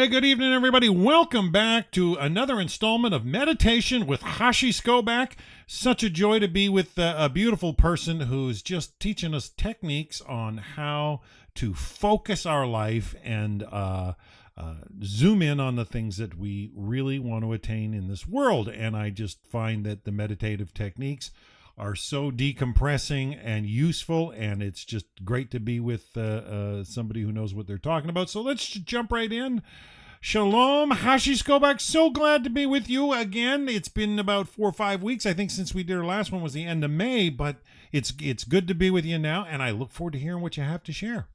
Okay, good evening, everybody. Welcome back to another installment of Meditation with Chashi Skobac. Such a joy to be with a beautiful person who's just teaching us techniques on how to focus our life and zoom in on the things that we really want to attain in this world. And I just find that the meditative techniques are so decompressing and useful, and it's just great to be with somebody who knows what they're talking about. So let's jump right in. Shalom, Chashi Skobac. So glad to be with you again. It's been about 4 or 5 weeks, I think, since we did our last one was the end of May, but it's good to be with you now, and I look forward to hearing what you have to share.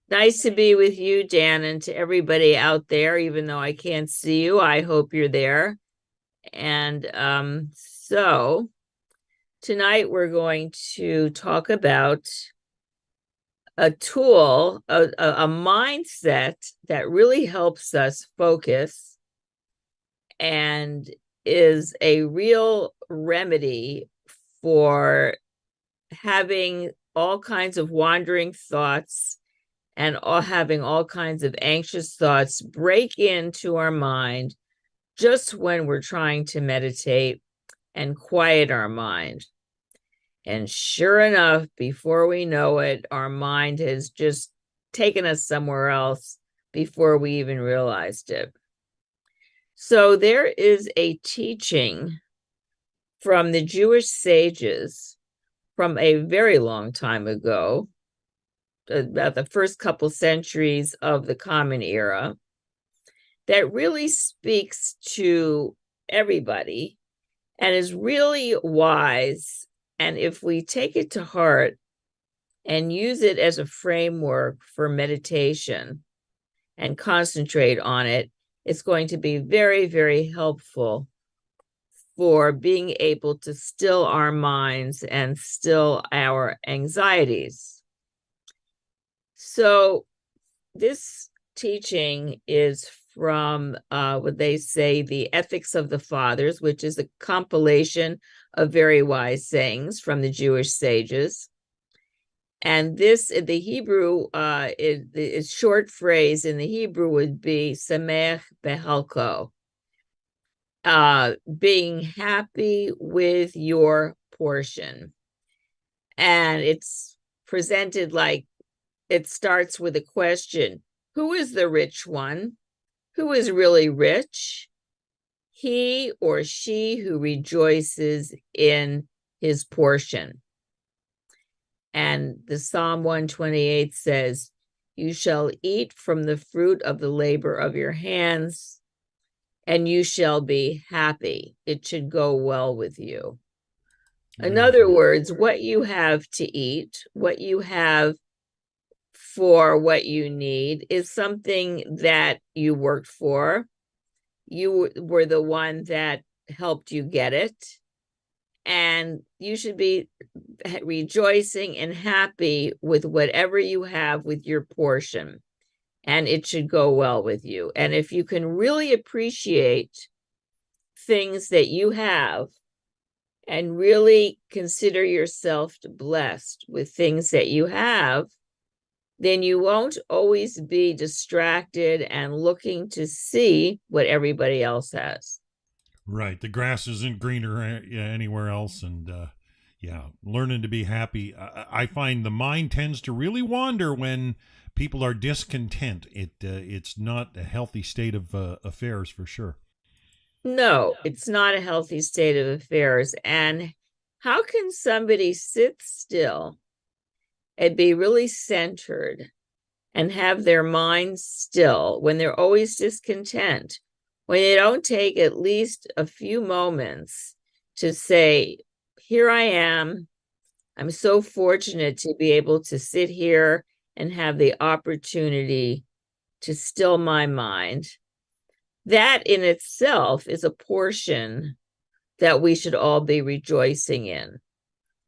Nice to be with you, Dan, and to everybody out there, even though I can't see you. I hope you're there. And so tonight we're going to talk about a tool, a mindset that really helps us focus and is a real remedy for having all kinds of wandering thoughts and having all kinds of anxious thoughts break into our mind just when we're trying to meditate and quiet our mind. And sure enough, before we know it, our mind has just taken us somewhere else before we even realized it. So there is a teaching from the Jewish sages from a very long time ago, about the first couple centuries of the Common Era, that really speaks to everybody and is really wise. And if we take it to heart and use it as a framework for meditation and concentrate on it, it's going to be very, very helpful for being able to still our minds and still our anxieties. So this teaching is from what they say, the Ethics of the Fathers, which is a compilation of very wise sayings from the Jewish sages. And this, the Hebrew, its short phrase in the Hebrew would be Samech Behelko, being happy with your portion. And it's presented like, it starts with a question: who is the rich one? Who is really rich? He or she who rejoices in his portion. And the Psalm 128 says, you shall eat from the fruit of the labor of your hands, and you shall be happy. It should go well with you. In other words, what you have to eat, what you have for what you need, is something that you worked for. You were the one that helped you get it. And you should be rejoicing and happy with whatever you have with your portion. And it should go well with you. And if you can really appreciate things that you have and really consider yourself blessed with things that you have, then you won't always be distracted and looking to see what everybody else has. Right. The grass isn't greener anywhere else. And learning to be happy. I find the mind tends to really wander when people are discontent. It's not a healthy state of affairs for sure. No, it's not a healthy state of affairs. And how can somebody sit still and be really centered and have their mind still when they're always discontent, when they don't take at least a few moments to say, here I am. I'm so fortunate to be able to sit here and have the opportunity to still my mind. That in itself is a portion that we should all be rejoicing in,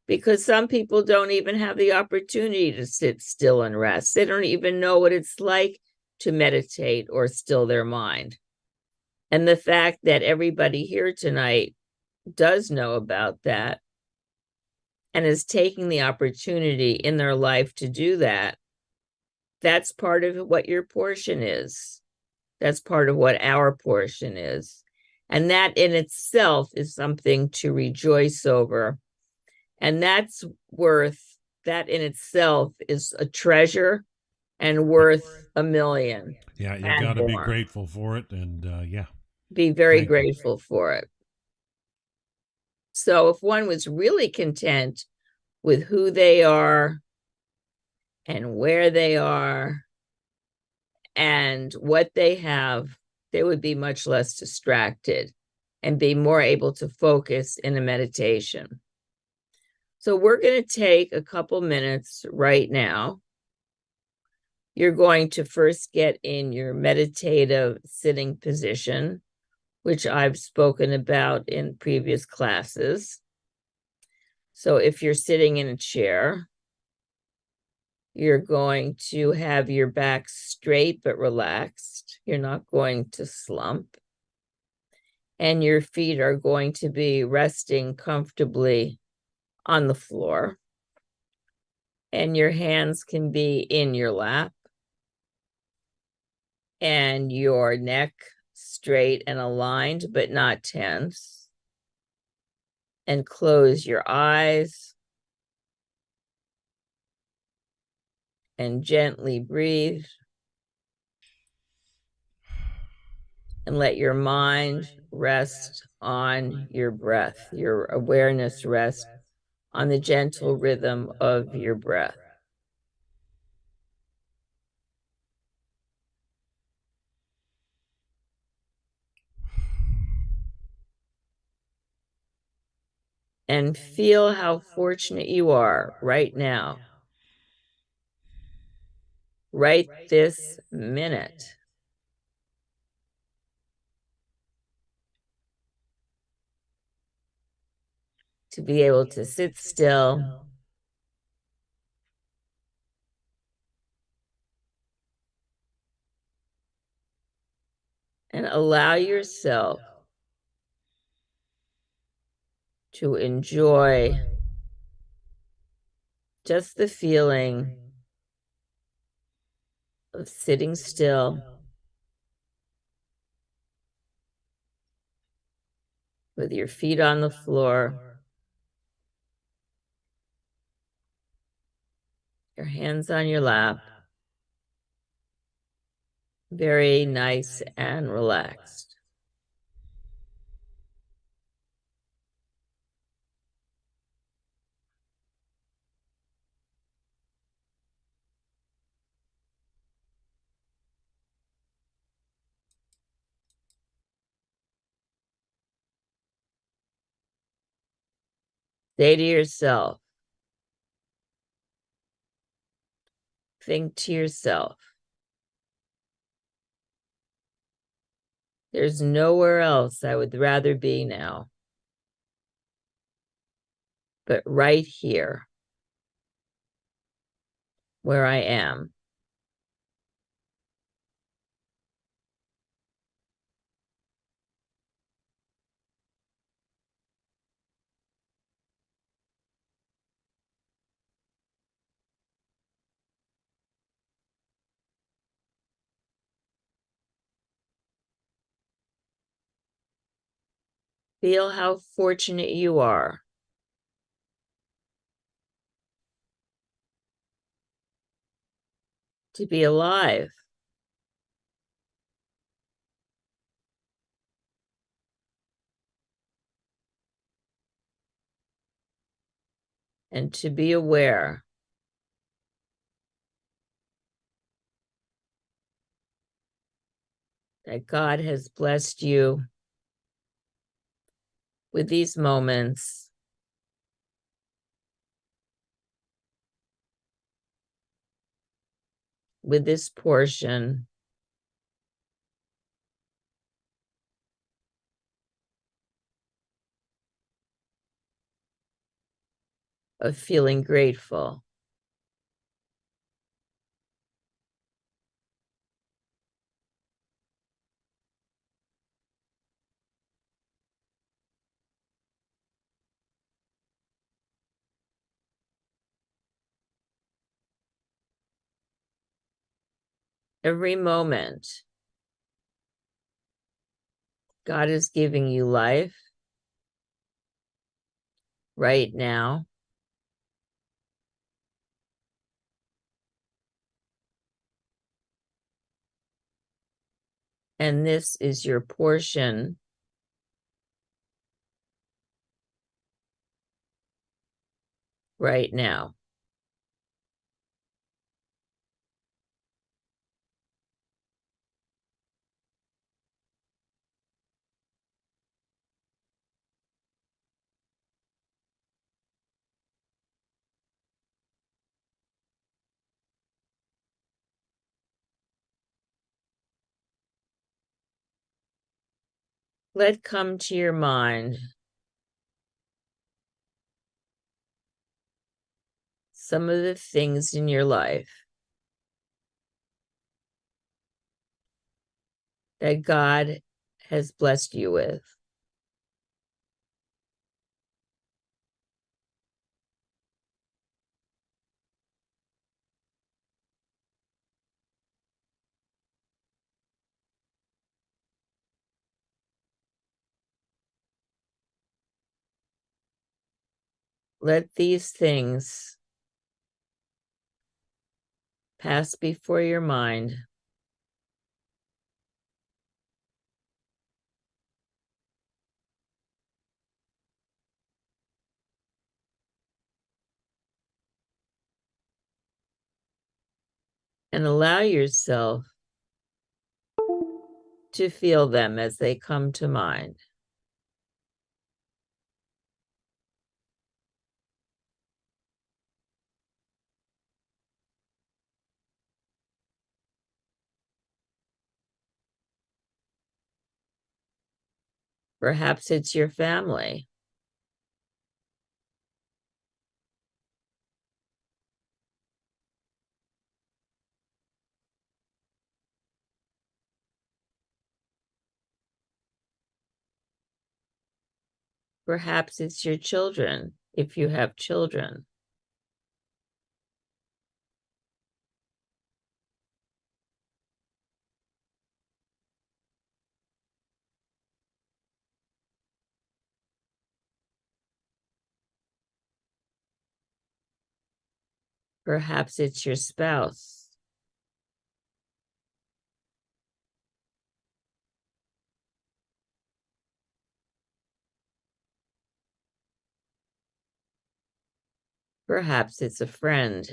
because some people don't even have the opportunity to sit still and rest. They don't even know what it's like to meditate or still their mind. And the fact that everybody here tonight does know about that and is taking the opportunity in their life to do that, that's part of what your portion is. That's part of what our portion is. And that in itself is something to rejoice over. And that's worth, that in itself is a treasure and worth a million Yeah, you and got to be more. grateful for it. And yeah, Be very thank you. grateful for it. So if one was really content with who they are and where they are and what they have, they would be much less distracted and be more able to focus in a meditation. So we're going to take a couple minutes right now. You're going to first get in your meditative sitting position, which I've spoken about in previous classes. So if you're sitting in a chair, you're going to have your back straight but relaxed. You're not going to slump. And your feet are going to be resting comfortably on the floor. And your hands can be in your lap. And your neck straight and aligned, but not tense. And close your eyes. And gently breathe. And let your mind rest on your breath, your awareness rest on the gentle rhythm of your breath. And feel how fortunate you are right now, right this minute, to be able to sit still and allow yourself to enjoy just the feeling of sitting still with your feet on the floor, your hands on your lap, very nice and relaxed. Say to yourself, think to yourself, there's nowhere else I would rather be now, but right here where I am. Feel how fortunate you are to be alive, and to be aware that God has blessed you with these moments with this portion of feeling grateful. Every moment God is giving you life right now. And this is your portion right now. Let come to your mind some of the things in your life that God has blessed you with. Let these things pass before your mind. And allow yourself to feel them as they come to mind. Perhaps it's your family. Perhaps it's your children, if you have children. Perhaps it's your spouse. Perhaps it's a friend.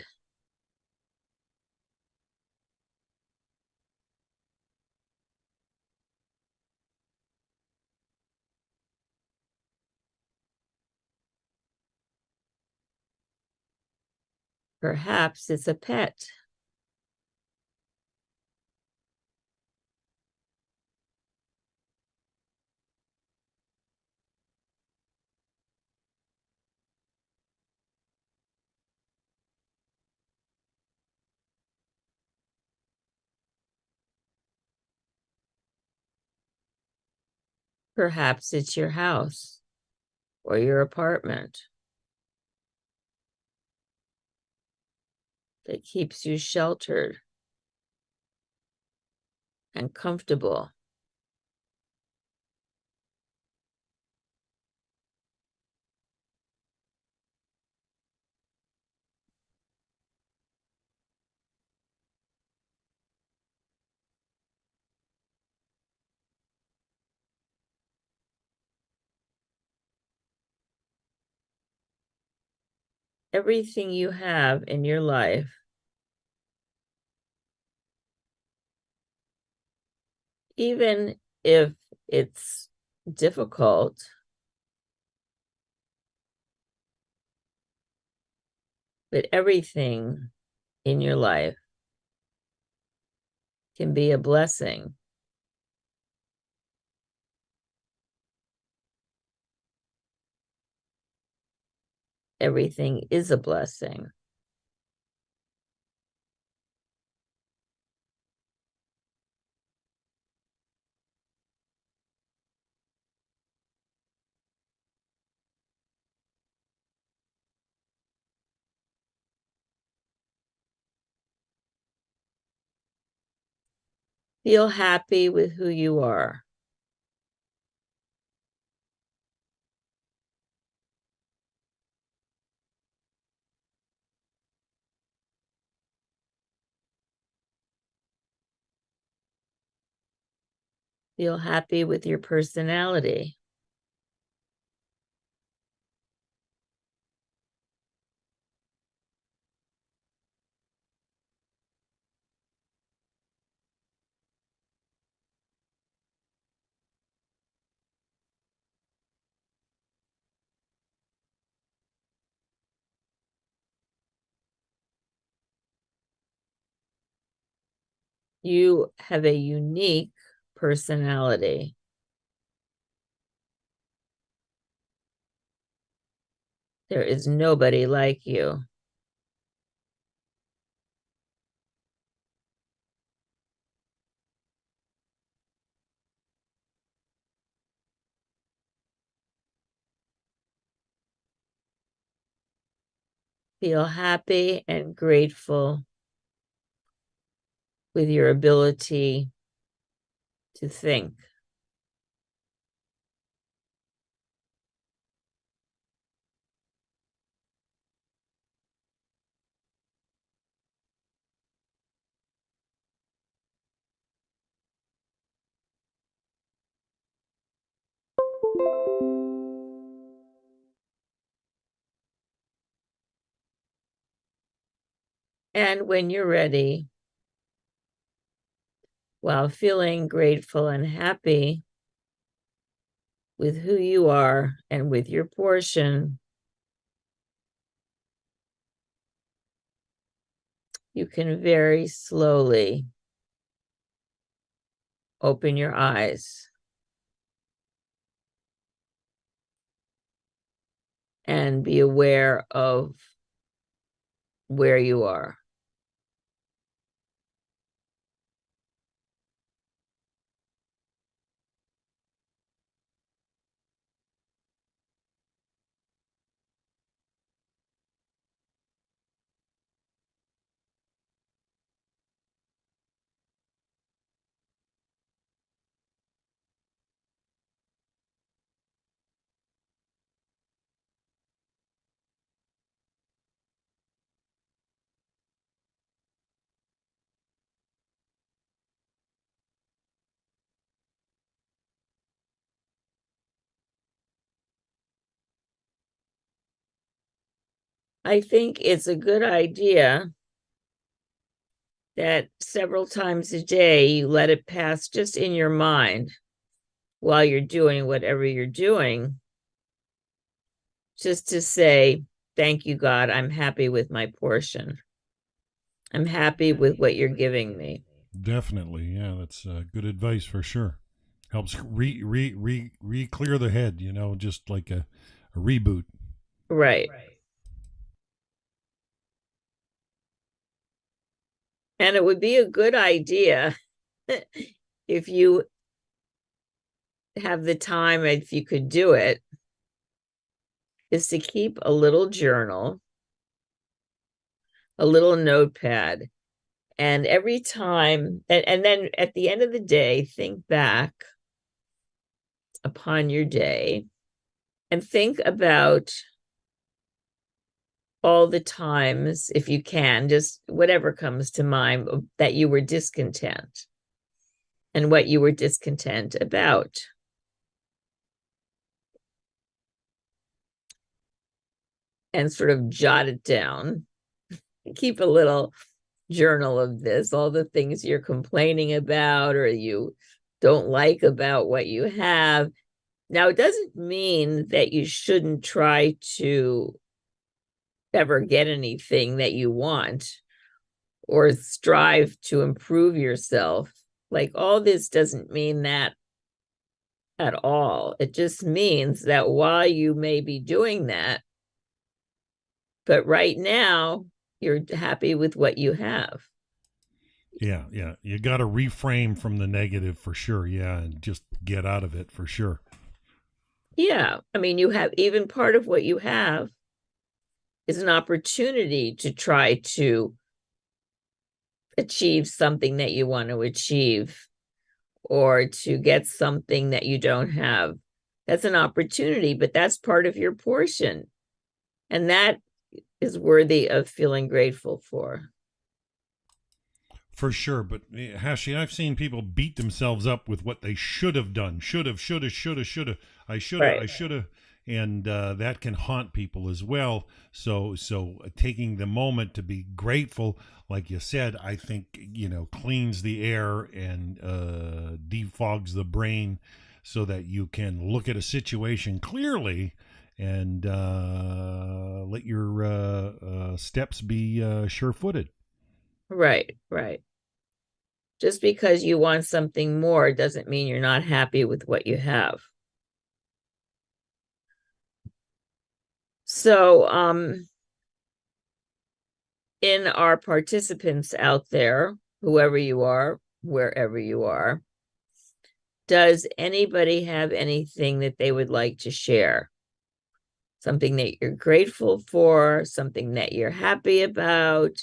Perhaps it's a pet. Perhaps it's your house or your apartment that keeps you sheltered and comfortable. Everything you have in your life, even if it's difficult, but everything in your life can be a blessing. Everything is a blessing. Feel happy with who you are. Feel happy with your personality. You have a unique personality. There is nobody like you. Feel happy and grateful with your ability to think. And when you're ready, while feeling grateful and happy with who you are and with your portion, you can very slowly open your eyes and be aware of where you are. I think it's a good idea that several times a day you let it pass just in your mind while you're doing whatever you're doing, just to say, thank you, God, I'm happy with my portion. I'm happy with what you're giving me. Definitely. Yeah, that's good advice for sure. Helps clear the head, just like a reboot. Right. And it would be a good idea if you have the time, if you could do it, is to keep a little journal, a little notepad. And every time, and then at the end of the day, think back upon your day and think about all the times, if you can, just whatever comes to mind, that you were discontent and what you were discontent about. And sort of jot it down. Keep a little journal of this, all the things you're complaining about or you don't like about what you have. Now, it doesn't mean that you shouldn't try to ever get anything that you want or strive to improve yourself. Like, all this doesn't mean that at all. It just means that while you may be doing that, but right now you're happy with what you have. Yeah, yeah. You got to reframe from the negative for sure. Yeah, and just get out of it for sure. Yeah. I mean, you have, even part of what you have is an opportunity to try to achieve something that you want to achieve or to get something that you don't have. That's an opportunity, but that's part of your portion. And that is worthy of feeling grateful for. For sure, but Hashi, I've seen people beat themselves up with what they should have done. Should have, shoulda, shoulda, shoulda. I Right. shoulda, and that can haunt people as well. So taking the moment to be grateful, like you said, I think cleans the air and defogs the brain, so that you can look at a situation clearly and let your steps be sure-footed. Right, right. Just because you want something more doesn't mean you're not happy with what you have. So, in our participants out there, whoever you are, wherever you are, does anybody have anything that they would like to share? Something that you're grateful for, something that you're happy about,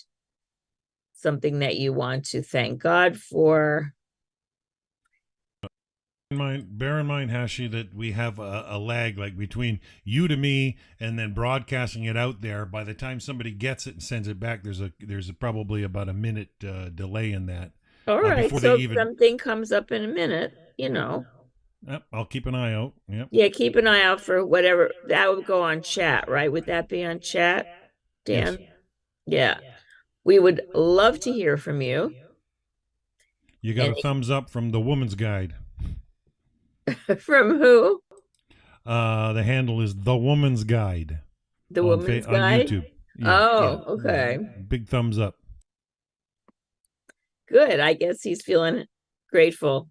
something that you want to thank God for? Bear in mind, Hashi, that we have a lag like between you to me and then broadcasting it out there. By the time somebody gets it and sends it back, probably about a minute delay in that All right, before they so if even. something comes up in a minute, Yep, I'll keep an eye out. Yep. yeah, keep an eye out for whatever that would go on chat, right? Would that be on chat, Yes. Dan? Yeah. We would love to hear from you. You got And a thumbs up from the Woman's Guide. from who? The handle is the Woman's Guide The on Woman's on Guide? YouTube. Yeah, yeah, Oh, yeah. okay. Big thumbs up. Good. I guess he's feeling grateful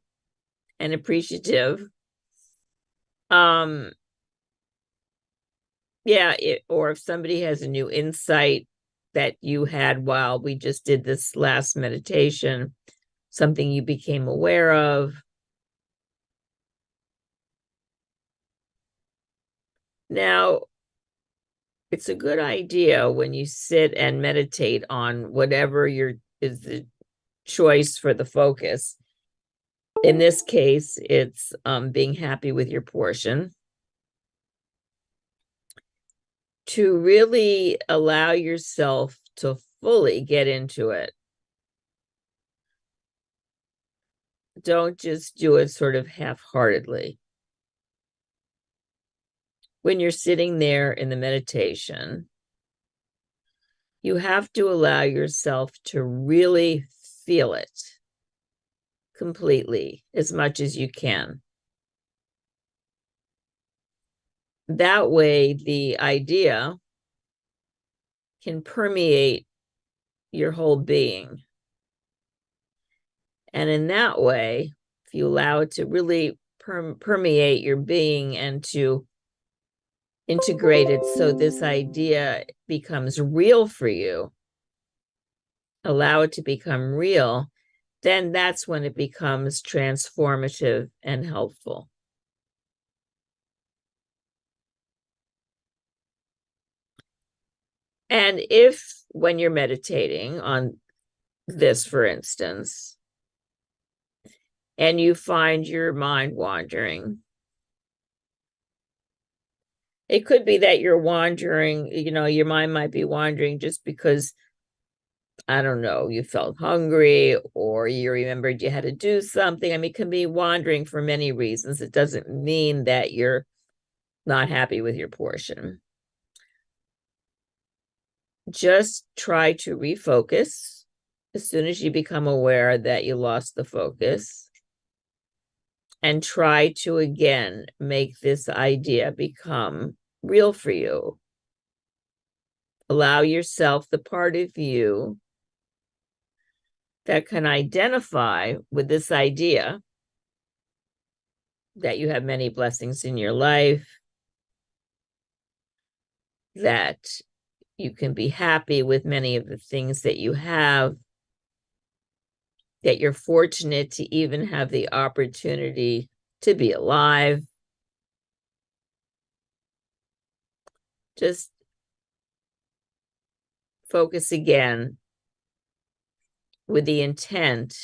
and appreciative. Um, yeah, or if somebody has a new insight that you had while we just did this last meditation, something you became aware of. Now, it's a good idea when you sit and meditate on whatever your is the choice for the focus. In this case, it's being happy with your portion. To really allow yourself to fully get into it. Don't just do it sort of half-heartedly. When you're sitting there in the meditation, you have to allow yourself to really feel it completely as much as you can. That way, the idea can permeate your whole being. And in that way, if you allow it to really permeate your being and to integrate it so this idea becomes real for you, allow it to become real, then that's when it becomes transformative and helpful. And if, when you're meditating on this, for instance, and you find your mind wandering, it could be that you're wandering, your mind might be wandering just because, I don't know, you felt hungry or you remembered you had to do something. I mean, it can be wandering for many reasons. It doesn't mean that you're not happy with your portion. Just try to refocus as soon as you become aware that you lost the focus, and try to again make this idea become real for you. Allow yourself the part of you that can identify with this idea that you have many blessings in your life, that you can be happy with many of the things that you have, that you're fortunate to even have the opportunity to be alive. Just focus again with the intent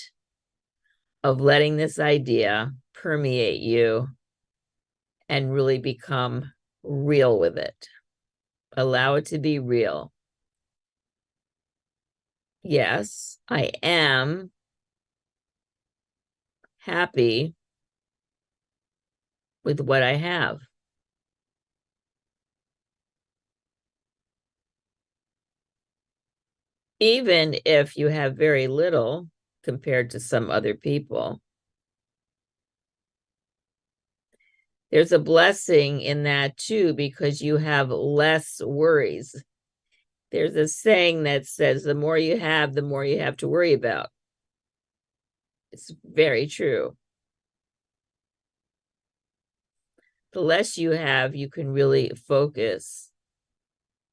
of letting this idea permeate you and really become real with it. Allow it to be real. yes, I am happy with what I have. Even if you have very little compared to some other people, there's a blessing in that too, because you have less worries. There's a saying that says the more you have, the more you have to worry about. It's very true. The less you have, you can really focus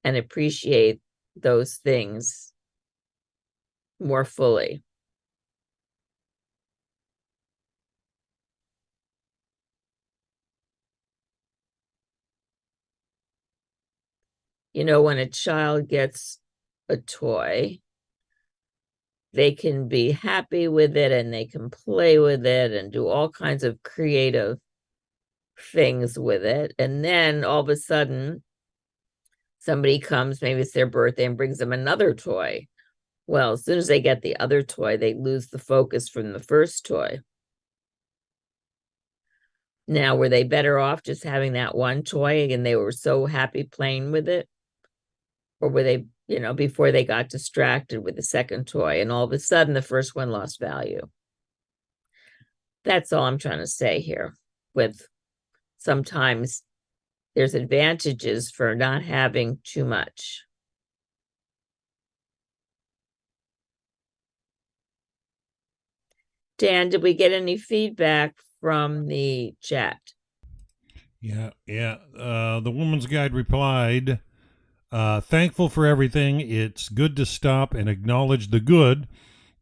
and appreciate those things more fully. You know, when a child gets a toy, they can be happy with it and they can play with it and do all kinds of creative things with it. And then all of a sudden, somebody comes, maybe it's their birthday, and brings them another toy. Well, as soon as they get the other toy, they lose the focus from the first toy. Now, were they better off just having that one toy and they were so happy playing with it? Or were they, before they got distracted with the second toy and all of a sudden the first one lost value? That's all I'm trying to say here. With sometimes there's advantages for not having too much. Dan, did we get any feedback from the chat? Yeah. The Woman's Guide replied, thankful for everything. It's good to stop and acknowledge the good.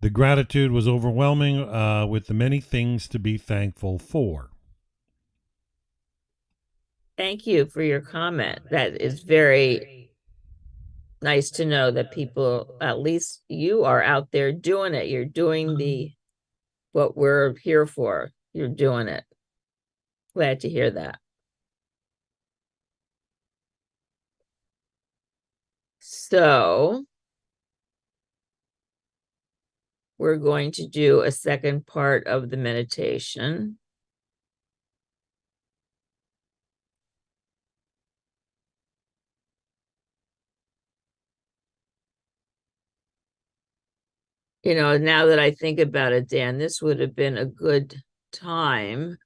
The gratitude was overwhelming with the many things to be thankful for. Thank you for your comment. That is very nice to know that people, at least you are out there doing it. You're doing what we're here for. You're doing it. Glad to hear that. So we're going to do a second part of the meditation. Now that I think about it, Dan, this would have been a good time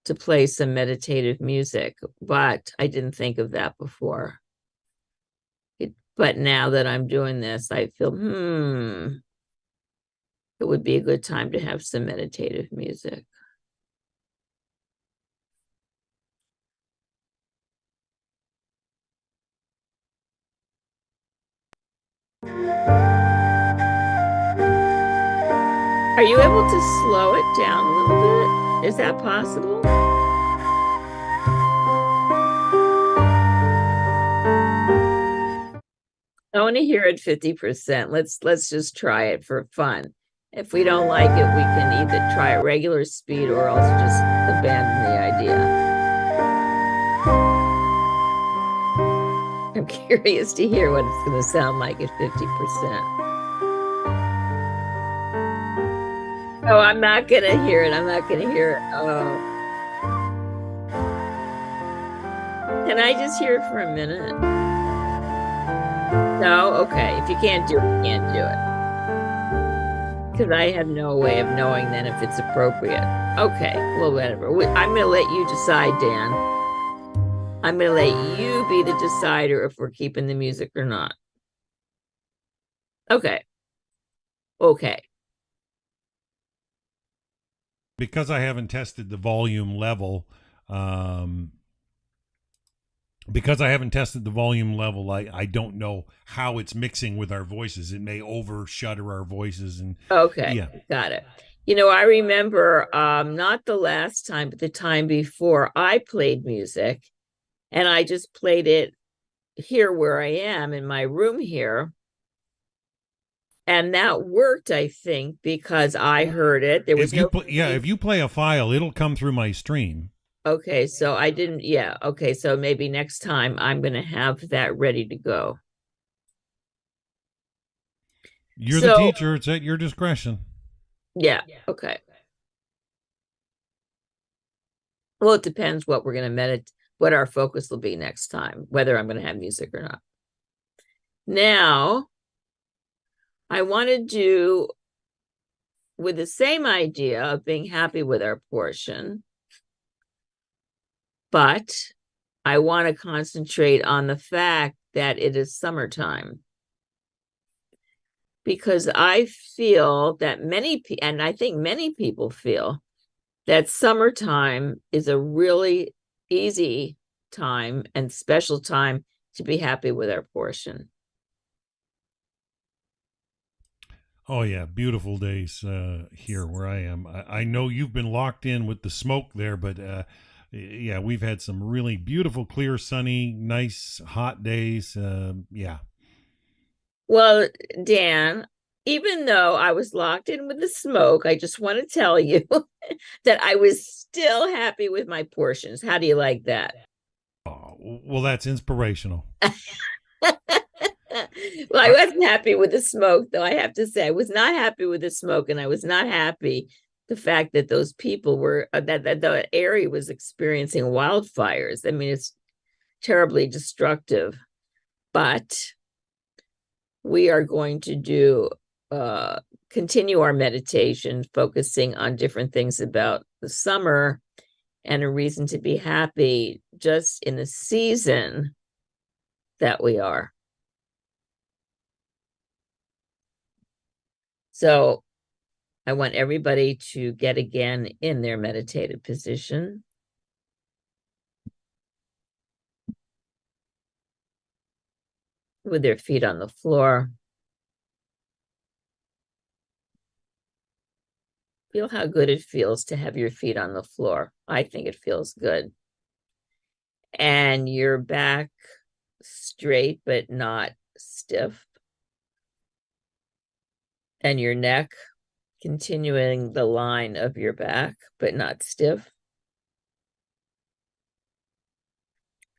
to play some meditative music, but I didn't think of that before. But now that I'm doing this, I feel, it would be a good time to have some meditative music. Are you able to slow it down a little bit? Is that possible? I want to hear it 50%. Let's just try it for fun. If we don't like it, we can either try at regular speed or else just abandon the idea. I'm curious to hear what it's going to sound like at 50%. Oh, I'm not going to hear it. I'm not going to hear it. Oh. Can I just hear it for a minute? No? Okay. If you can't do it, you can't do it. Because I have no way of knowing then if it's appropriate. Okay. Well, whatever. I'm going to let you decide, Dan. I'm going to let you be the decider if we're keeping the music or not. Okay. Okay. Because I haven't tested the volume level, I don't know how it's mixing with our voices. It may overshadow our voices. And okay, yeah. Got it. I remember not the last time, but the time before I played music, and I just played it here where I am in my room here. And that worked, I think, because I heard it. There was if you play a file, it'll come through my stream. Okay, so I didn't, yeah. Okay, so maybe next time I'm going to have that ready to go. You're the So, teacher. It's at your discretion. yeah, okay. Well, it depends what we're going to meditate, what our focus will be next time, whether I'm going to have music or not. Now, I want to do with the same idea of being happy with our portion, but I want to concentrate on the fact that it is summertime. Because I feel that and I think many people feel that summertime is a really easy time and special time to be happy with our portion. Oh yeah, beautiful days here where I am. I know you've been locked in with the smoke there, but yeah, we've had some really beautiful, clear, sunny, nice, hot days. Yeah. Well, Dan, even though I was locked in with the smoke, I just want to tell you that I was still happy with my portions. How do you like that? Oh, well, that's inspirational. Well, I I, wasn't happy with the smoke, though. I have to say, I was not happy with the smoke, and I was not happy the fact that those people were that the area was experiencing wildfires. I mean, it's terribly destructive. But we are going to do continue our meditation, focusing on different things about the summer and a reason to be happy just in the season that we are. So I want everybody to get again in their meditative position with their feet on the floor. Feel how good it feels to have your feet on the floor. I think it feels good. And your back straight but not stiff. And your neck continuing the line of your back but not stiff.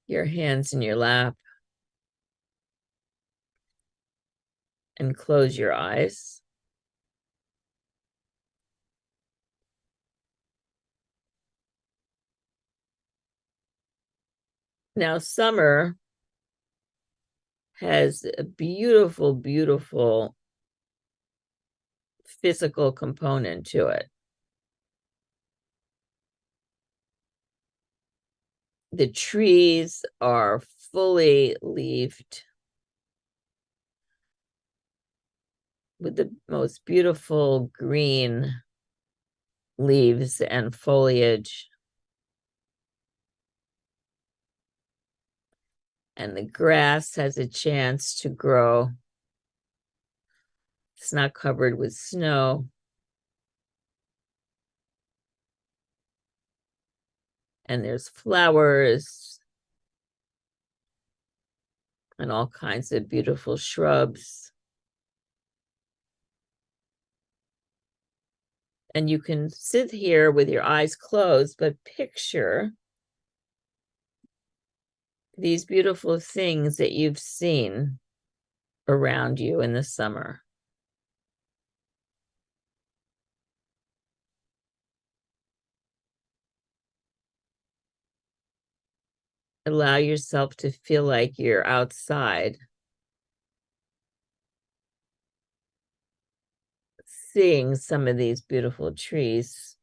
Your hands in your lap. And close your eyes. Now, summer has a beautiful, beautiful physical component to it. The trees are fully leaved with the most beautiful green leaves and foliage. And the grass has a chance to grow. It's not covered with snow. And there's flowers and all kinds of beautiful shrubs. And you can sit here with your eyes closed, but picture these beautiful things that you've seen around you in the summer. Allow yourself to feel like you're outside, seeing some of these beautiful trees.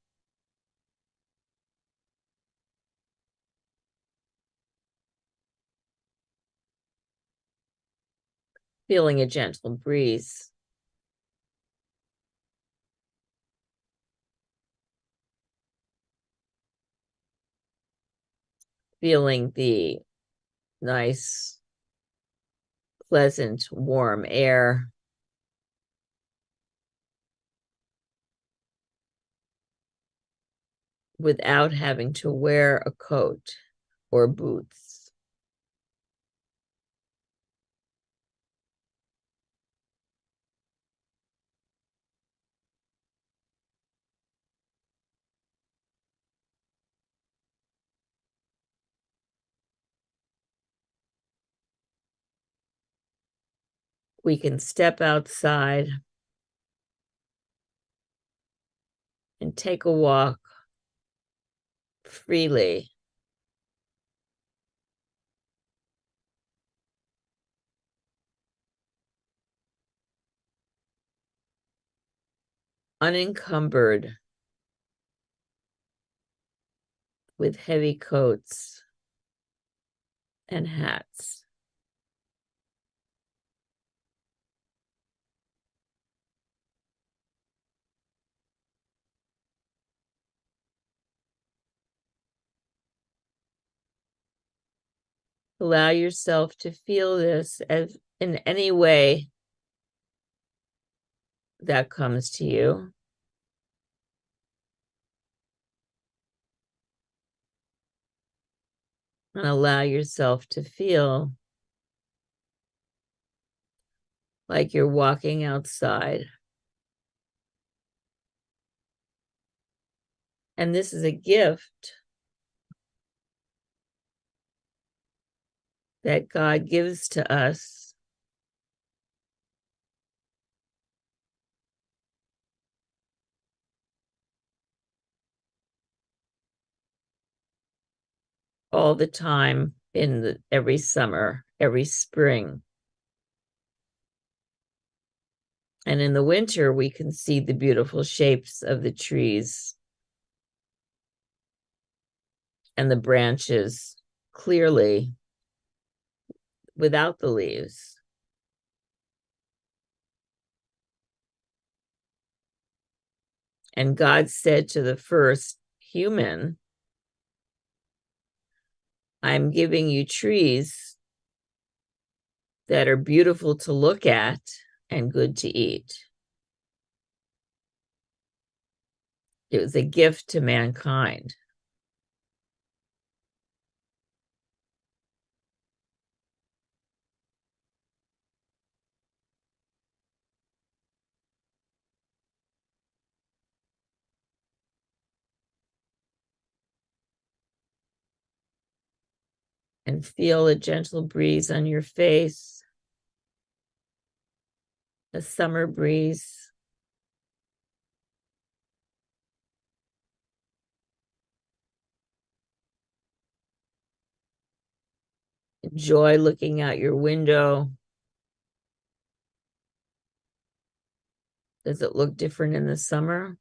Feeling a gentle breeze. Feeling the nice, pleasant, warm air. Without having to wear a coat or boots. We can step outside and take a walk freely. Unencumbered with heavy coats and hats. Allow yourself to feel this as in any way that comes to you. And allow yourself to feel like you're walking outside. And this is a gift that God gives to us all the time every summer, every spring. And in the winter, we can see the beautiful shapes of the trees and the branches clearly without the leaves. And God said to the first human, I'm giving you trees that are beautiful to look at and good to eat. It was a gift to mankind. And feel a gentle breeze on your face, a summer breeze. Enjoy looking out your window. Does it look different in the summer?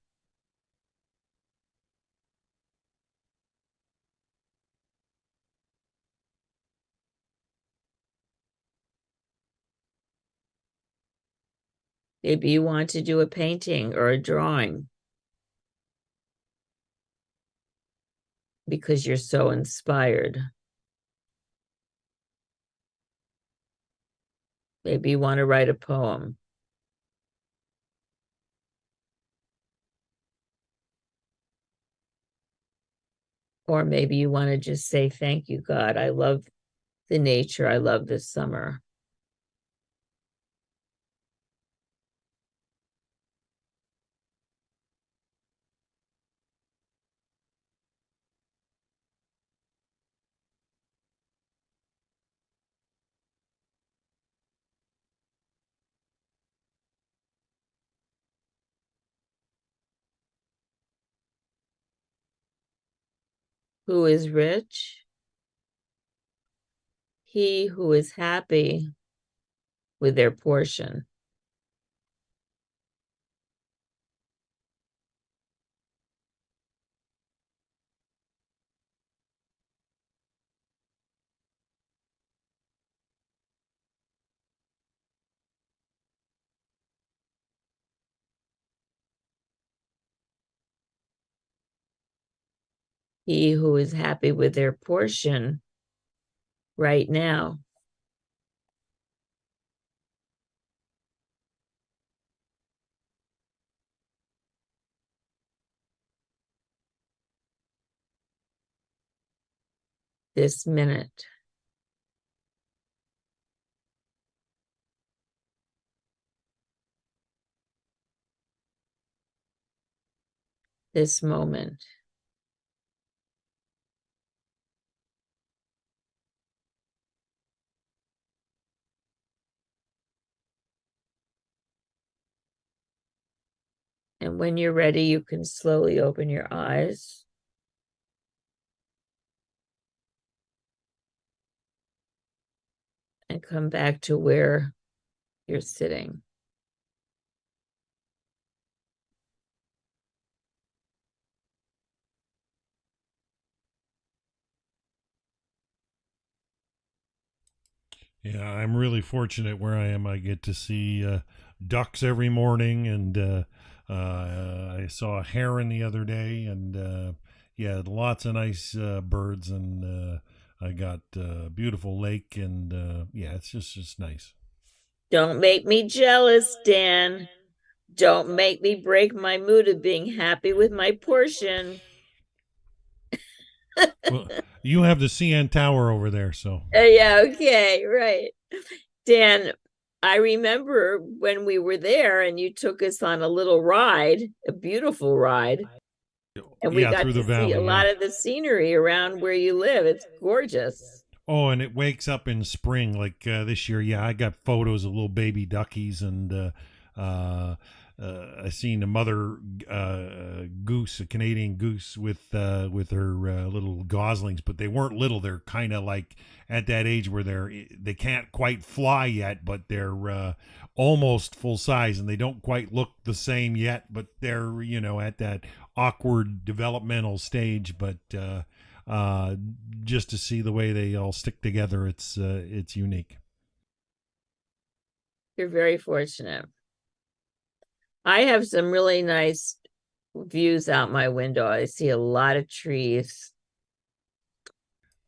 Maybe you want to do a painting or a drawing because you're so inspired. Maybe you want to write a poem. Or maybe you want to just say, thank you, God. I love the nature. I love this summer. Who is rich? He who is happy with their portion. He who is happy with their portion right now. This minute. This moment. And when you're ready, you can slowly open your eyes. And come back to where you're sitting. Yeah, I'm really fortunate where I am. I get to see ducks every morning, and I saw a heron the other day, and yeah, lots of nice birds, and I got a beautiful lake, and yeah, it's just nice. Don't make me jealous, Dan. Don't make me break my mood of being happy with my portion. Well, you have the CN Tower over there, so. Yeah, okay, right. Dan, I remember when we were there and you took us on a little ride, a beautiful ride, and we Yeah, got through to the see a valley, yeah. lot of the scenery around where you live. It's gorgeous. Oh, and it wakes up in spring like this year. Yeah, I got photos of little baby duckies, and I seen a mother goose, a Canadian goose, with her little goslings, but they weren't little. They're kind of like at that age where they can't quite fly yet, but they're almost full size, and they don't quite look the same yet, but they're at that awkward developmental stage, but. Uh, just to see the way they all stick together, it's unique. You're very fortunate. I have some really nice views out my window. I see a lot of trees.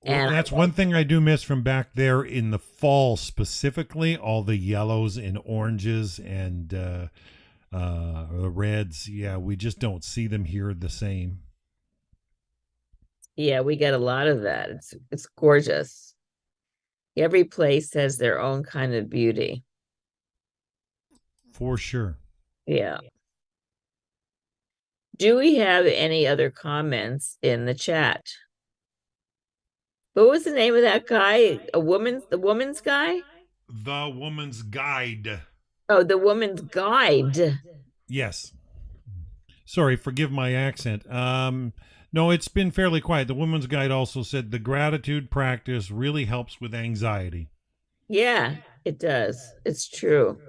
Well, And that's one thing I do miss from back there in the fall, specifically all the yellows and oranges and the reds. Yeah, we just don't see them here the same. yeah, we get a lot of that. It's gorgeous. Every place has their own kind of beauty. For sure. Yeah. Do we have any other comments in the chat? What was the name of that guy? The woman's guy? The Woman's Guide. Oh, the woman's guide. Yes. Sorry, forgive my accent. No, it's been fairly quiet. The Woman's Guide also said the gratitude practice really helps with anxiety. Yeah, it does. It's true.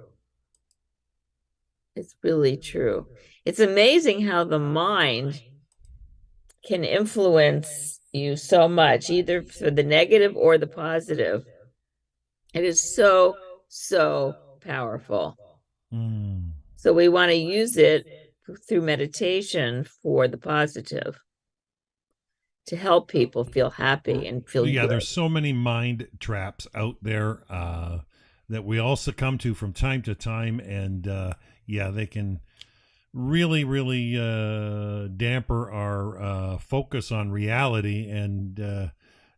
It's really true. It's amazing how the mind can influence you so much, either for the negative or the positive. It is so, so powerful. Mm. So we want to use it through meditation for the positive to help people feel happy and feel Yeah, good. there's so many mind traps out there that we all succumb to from time to time, and yeah, they can really damper our focus on reality, and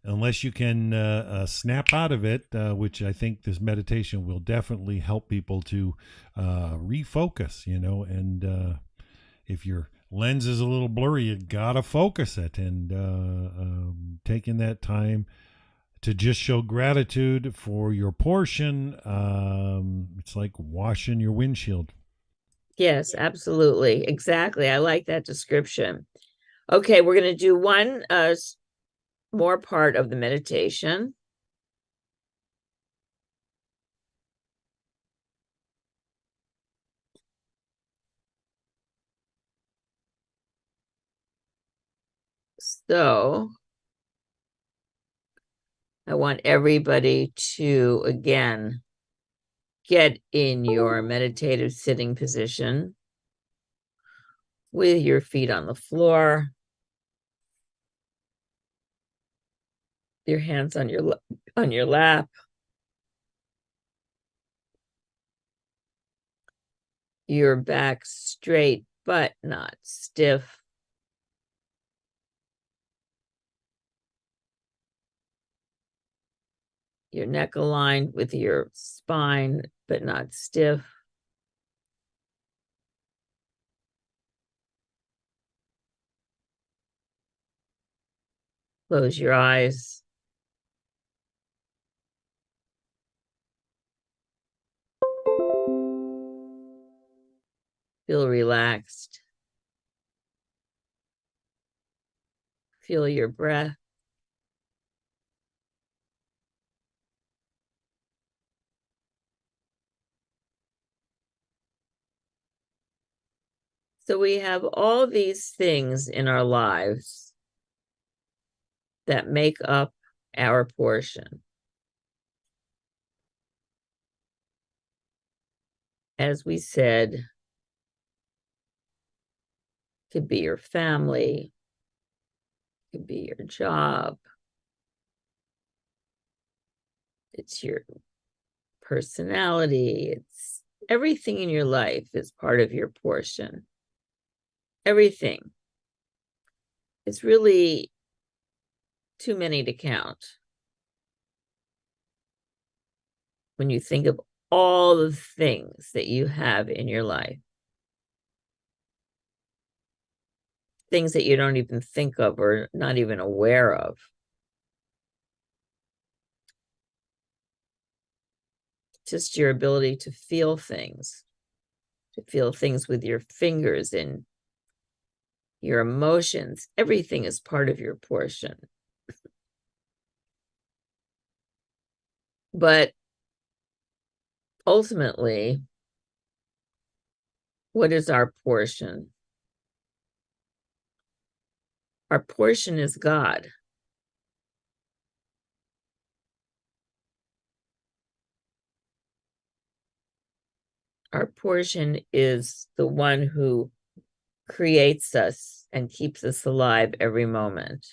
unless you can snap out of it, which I think this meditation will definitely help people to refocus, and if your lens is a little blurry, you gotta focus it, and taking that time to just show gratitude for your portion, it's like washing your windshield. Yes, absolutely. Exactly. I like that description. Okay, we're going to do one more part of the meditation. So I want everybody to again get in your meditative sitting position with your feet on the floor, your hands on your lap, your back straight but not stiff. Your neck aligned with your spine but not stiff. Close your eyes. Feel relaxed. Feel your breath. So we have all these things in our lives that make up our portion. As we said, could be your family, could be your job, it's your personality, it's everything in your life is part of your portion. Everything. It's really too many to count. When you think of all the things that you have in your life, things that you don't even think of or not even aware of. Just your ability to feel things with your fingers and your emotions. Everything is part of your portion. But ultimately, what is our portion? Our portion is God. Our portion is the one who creates us and keeps us alive every moment.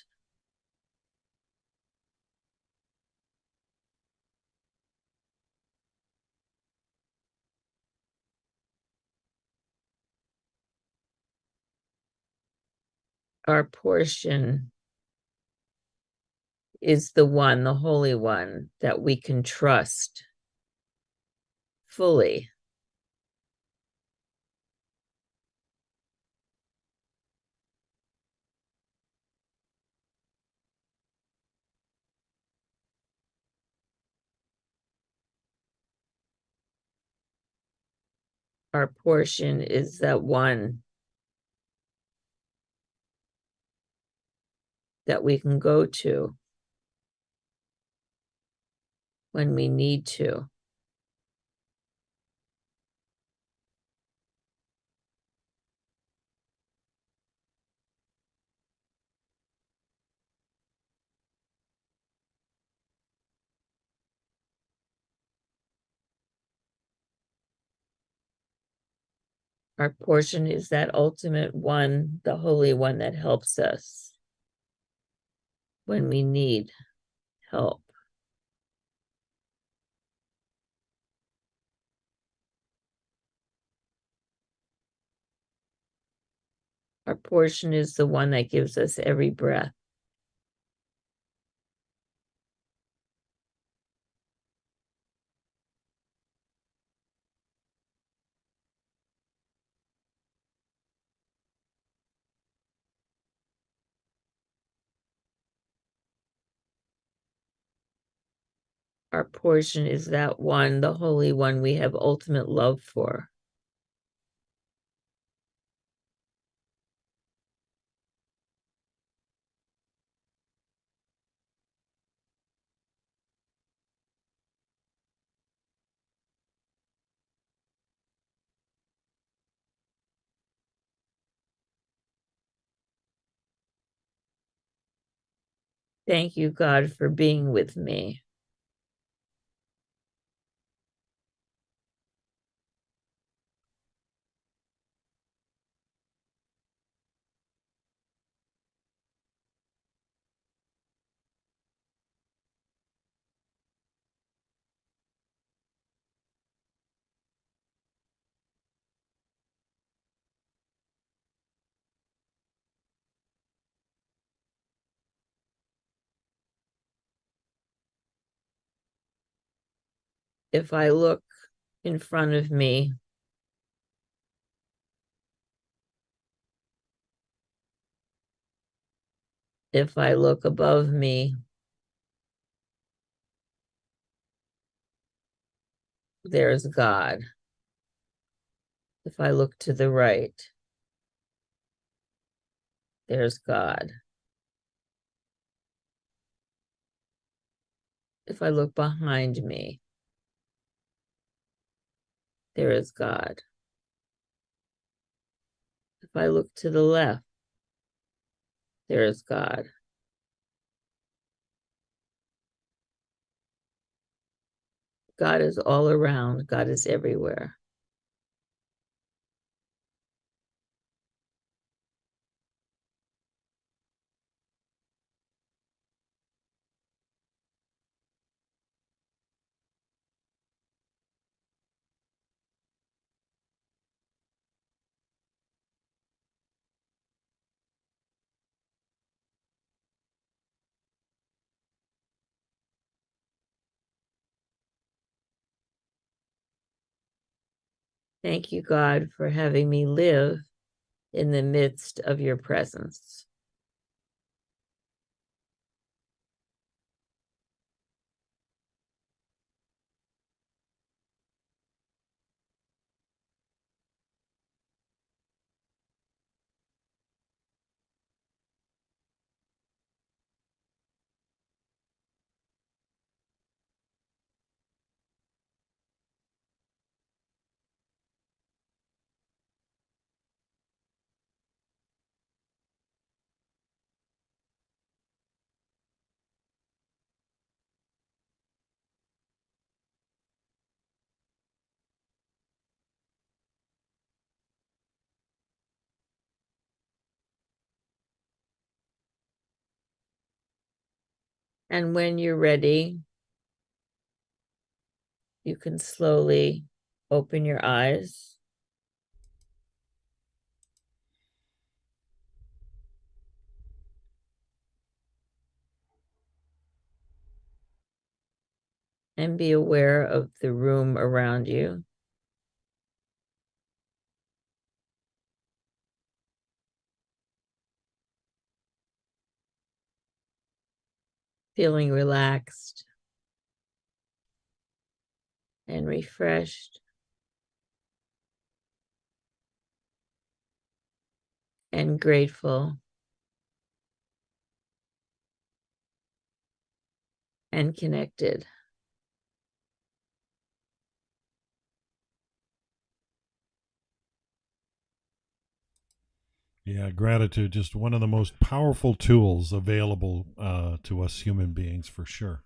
Our portion is the one, the Holy One, that we can trust fully. Our portion is that one that we can go to when we need to. Our portion is that ultimate one, the Holy One that helps us when we need help. Our portion is the one that gives us every breath. Our portion is that one, the Holy One we have ultimate love for. Thank you, God, for being with me. If I look in front of me, if I look above me, there's God. If I look to the right, there's God. If I look behind me, there is God. If I look to the left, there is God. God is all around. God is everywhere. Thank you, God, for having me live in the midst of your presence. And when you're ready, you can slowly open your eyes. And be aware of the room around you. Feeling relaxed and refreshed and grateful and connected. Yeah, gratitude, just one of the most powerful tools available to us human beings, for sure.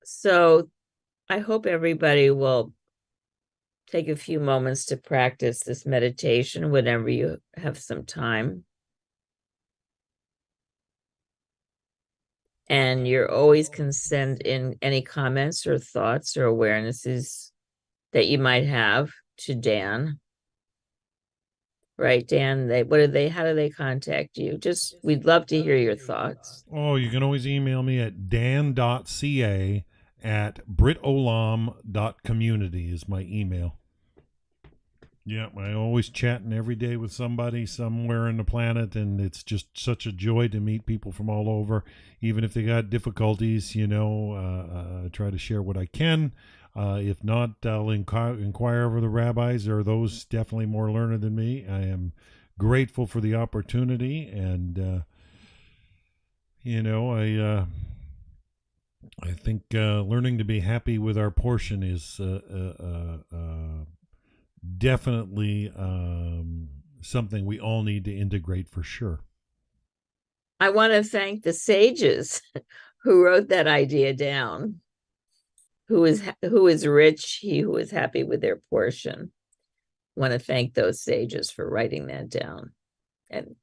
So I hope everybody will take a few moments to practice this meditation whenever you have some time. And you're always can send in any comments or thoughts or awarenesses that you might have to Dan. Right, Dan? How do they contact you? Just, we'd love to hear your thoughts. Oh, you can always email me at dan.ca at britolam.community is my email. Yeah, I always chatting every day with somebody somewhere on the planet, and it's just such a joy to meet people from all over. Even if they got difficulties, try to share what I can. If not, I'll inquire over the rabbis, or those definitely more learned than me. I am grateful for the opportunity, and I think learning to be happy with our portion is definitely something we all need to integrate for sure. I want to thank the sages who wrote that idea down. Who is rich, he who is happy with their portion. I want to thank those sages for writing that down and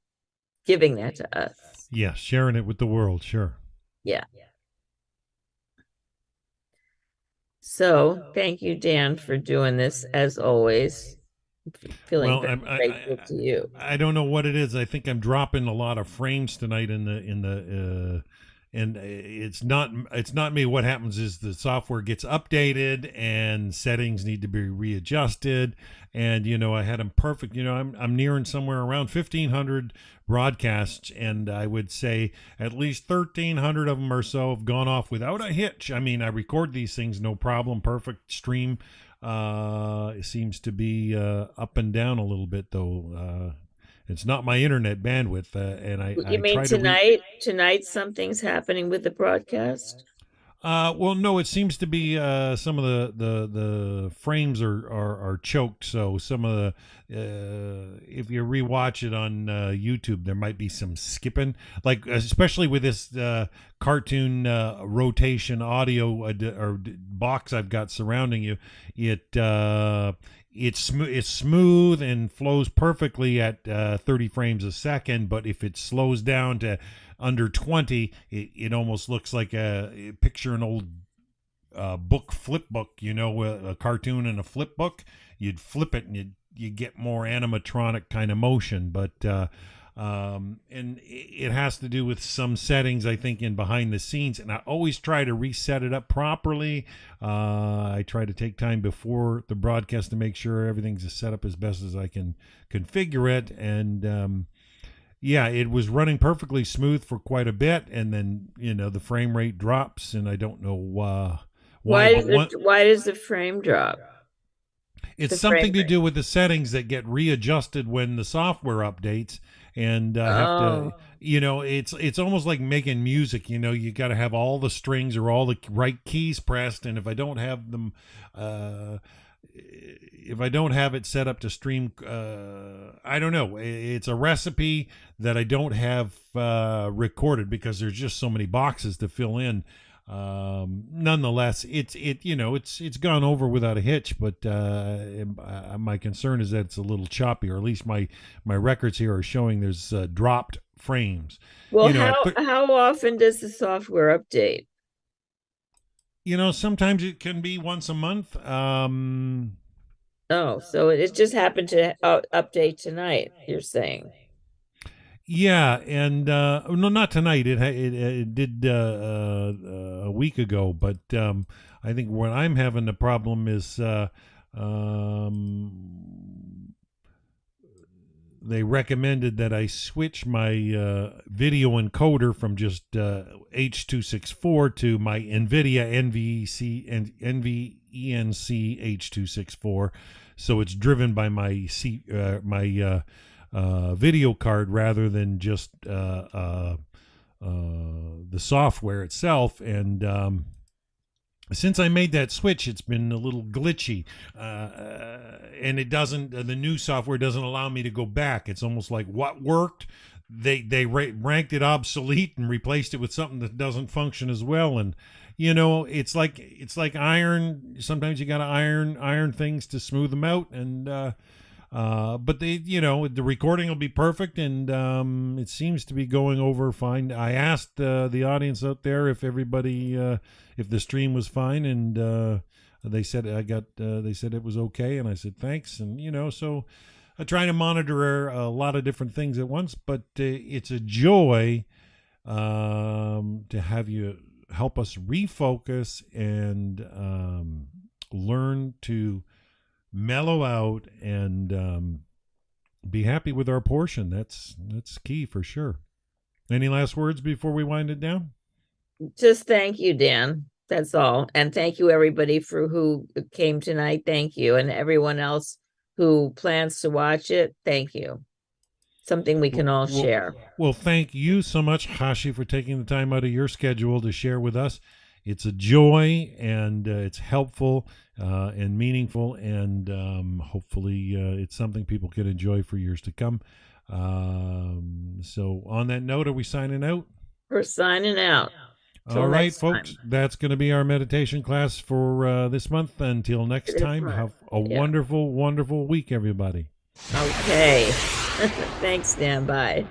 giving that to us. Yeah, sharing it with the world, sure. Yeah. So thank you, Dan, for doing this as always. Feeling Well, very grateful to you. I don't know what it is. I think I'm dropping a lot of frames tonight in the and it's not me. What happens is the software gets updated and settings need to be readjusted. And I had them perfect. I'm nearing somewhere around 1,500 broadcasts, and I would say at least 1,300 of them or so have gone off without a hitch. I mean, I record these things no problem, perfect stream. It seems to be up and down a little bit though. It's not my internet bandwidth, and You I mean try to tonight? Tonight something's happening with the broadcast? well, no, it seems to be some of the frames are choked. So some of the if you rewatch it on YouTube, there might be some skipping, like especially with this cartoon rotation audio box I've got surrounding you. It's smooth and flows perfectly at 30 frames a second. But if it slows down to under 20, it almost looks like picture an old flip book, a cartoon and a flip book. You'd flip it and you get more animatronic kind of motion. But and it has to do with some settings, I think, in behind the scenes. And I always try to reset it up properly. I try to take time before the broadcast to make sure everything's set up as best as I can configure it. And yeah, it was running perfectly smooth for quite a bit, and then the frame rate drops, and I don't know why. Why does the frame drop? It's The something frame to rate. do with the settings that get readjusted when the software updates, and I have Oh, to. It's almost like making music. You got to have all the strings or all the right keys pressed, and if I don't have them. If I don't have it set up to stream, I don't know. It's a recipe that I don't have recorded because there's just so many boxes to fill in. Nonetheless, it's gone over without a hitch. But my concern is that it's a little choppy, or at least my records here are showing there's dropped frames. well, At how often does the software update? sometimes it can be once a month. Oh, so it just happened to update tonight, you're saying. Yeah, and no, not tonight. It did a week ago, but I think what I'm having the problem is they recommended that I switch my video encoder from just H.264 to my NVIDIA NVENC H.264, so it's driven by my video card rather than just the software itself. And since I made that switch, it's been a little glitchy, and the new software doesn't allow me to go back. It's almost like what worked, they ranked it obsolete and replaced it with something that doesn't function as well. And it's like iron. Sometimes you got to iron things to smooth them out. And but the recording will be perfect, and it seems to be going over fine. I asked the audience out there if everybody, if the stream was fine, and they said they said it was okay, and I said thanks, and so I try to monitor a lot of different things at once, but it's a joy to have you help us refocus and learn to mellow out and be happy with our portion. That's key for sure. Any last words before we wind it down? Just thank you, Dan. That's all. And thank you, everybody, for who came tonight. Thank you. And everyone else who plans to watch it. Thank you. Something we can all share. Well, thank you so much, Chashi, for taking the time out of your schedule to share with us. It's a joy, and it's helpful and meaningful, and hopefully it's something people can enjoy for years to come. So on that note, are we signing out? We're signing out. All right, folks, that's going to be our meditation class for this month. Until next time, have a wonderful, wonderful week, everybody. Okay. Thanks, Dan. Bye.